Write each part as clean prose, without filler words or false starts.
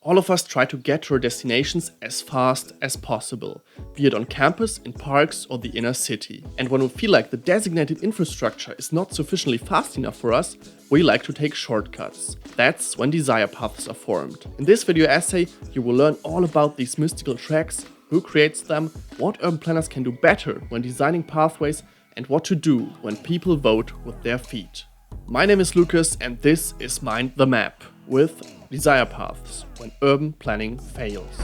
All of us try to get to our destinations as fast as possible, be it on campus, in parks, or the inner city. And when we feel like the designated infrastructure is not sufficiently fast enough for us, we like to take shortcuts. That's when desire paths are formed. In this video essay, you will learn all about these mystical tracks, who creates them, what urban planners can do better when designing pathways, and what to do when people vote with their feet. My name is Lucas and this is Mind the Map with desire paths when urban planning fails.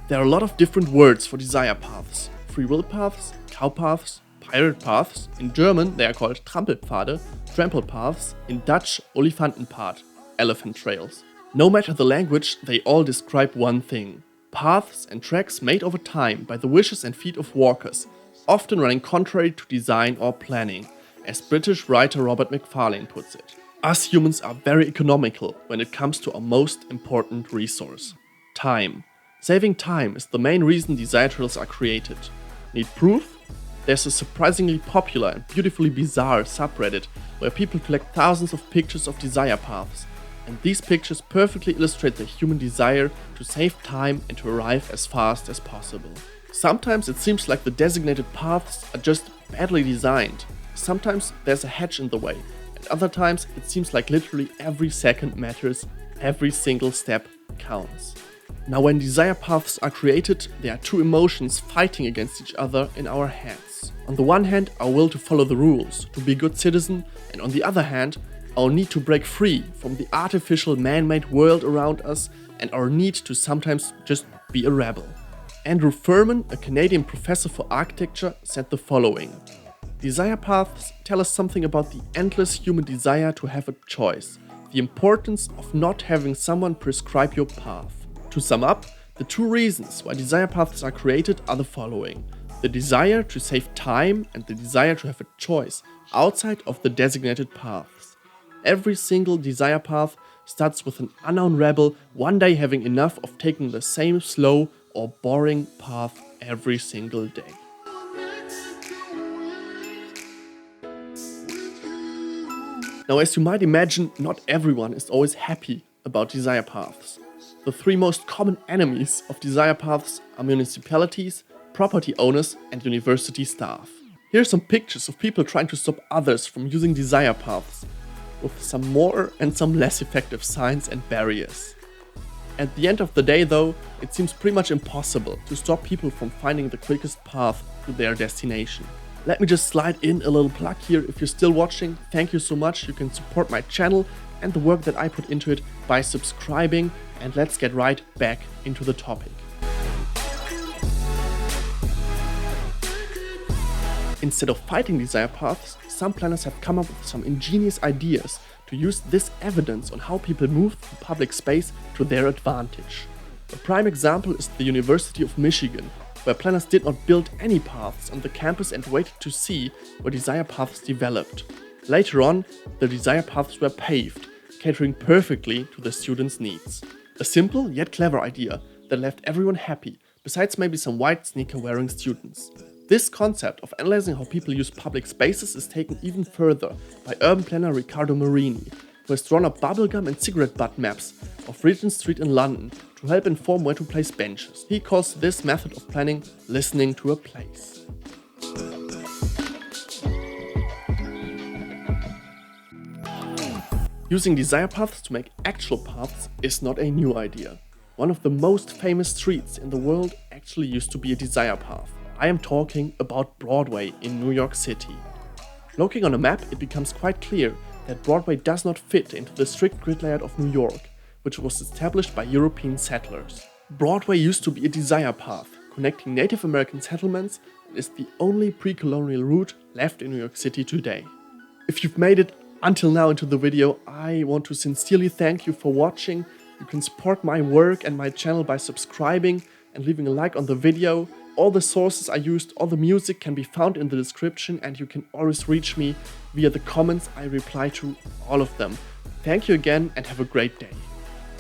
There are a lot of different words for desire paths. Free will paths, cow paths, pirate paths. In German they are called Trampelpfade, trample paths. In Dutch, Olifantenpad, elephant trails. No matter the language, they all describe one thing. Paths and tracks made over time by the wishes and feet of walkers, often running contrary to design or planning, as British writer Robert Macfarlane puts it. Us humans are very economical when it comes to our most important resource: time. Saving time is the main reason desire trails are created. Need proof? There's a surprisingly popular and beautifully bizarre subreddit where people collect thousands of pictures of desire paths, and these pictures perfectly illustrate the human desire to save time and to arrive as fast as possible. Sometimes it seems like the designated paths are just badly designed. Sometimes there's a hedge in the way. At other times, it seems like literally every second matters, every single step counts. Now, when desire paths are created, there are two emotions fighting against each other in our heads. On the one hand, our will to follow the rules, to be a good citizen, and on the other hand, our need to break free from the artificial man-made world around us and our need to sometimes just be a rebel. Andrew Furman, a Canadian professor for architecture, said the following: desire paths tell us something about the endless human desire to have a choice, the importance of not having someone prescribe your path. To sum up, the two reasons why desire paths are created are the following: the desire to save time and the desire to have a choice outside of the designated paths. Every single desire path starts with an unknown rebel one day having enough of taking the same slow or boring path every single day. Now, as you might imagine, not everyone is always happy about desire paths. The three most common enemies of desire paths are municipalities, property owners, and university staff. Here are some pictures of people trying to stop others from using desire paths, with some more and some less effective signs and barriers. At the end of the day though, it seems pretty much impossible to stop people from finding the quickest path to their destination. Let me just slide in a little plug here. If you're still watching, thank you so much. You can support my channel and the work that I put into it by subscribing, and let's get right back into the topic. Instead of fighting desire paths, some planners have come up with some ingenious ideas to use this evidence on how people move through public space to their advantage. A prime example is the University of Michigan, where planners did not build any paths on the campus and waited to see where desire paths developed. Later on, the desire paths were paved, catering perfectly to the students' needs. A simple yet clever idea that left everyone happy, besides maybe some white sneaker-wearing students. This concept of analyzing how people use public spaces is taken even further by urban planner Riccardo Marini, who has drawn up bubblegum and cigarette butt maps of Regent Street in London to help inform where to place benches. He calls this method of planning listening to a place. Using desire paths to make actual paths is not a new idea. One of the most famous streets in the world actually used to be a desire path. I am talking about Broadway in New York City. Looking on a map, it becomes quite clear that Broadway does not fit into the strict grid layout of New York, which was established by European settlers. Broadway used to be a desire path, connecting Native American settlements, and is the only pre-colonial route left in New York City today. If you've made it until now into the video, I want to sincerely thank you for watching. You can support my work and my channel by subscribing and leaving a like on the video. All the sources I used, all the music can be found in the description, and you can always reach me via the comments. I reply to all of them. Thank you again and have a great day.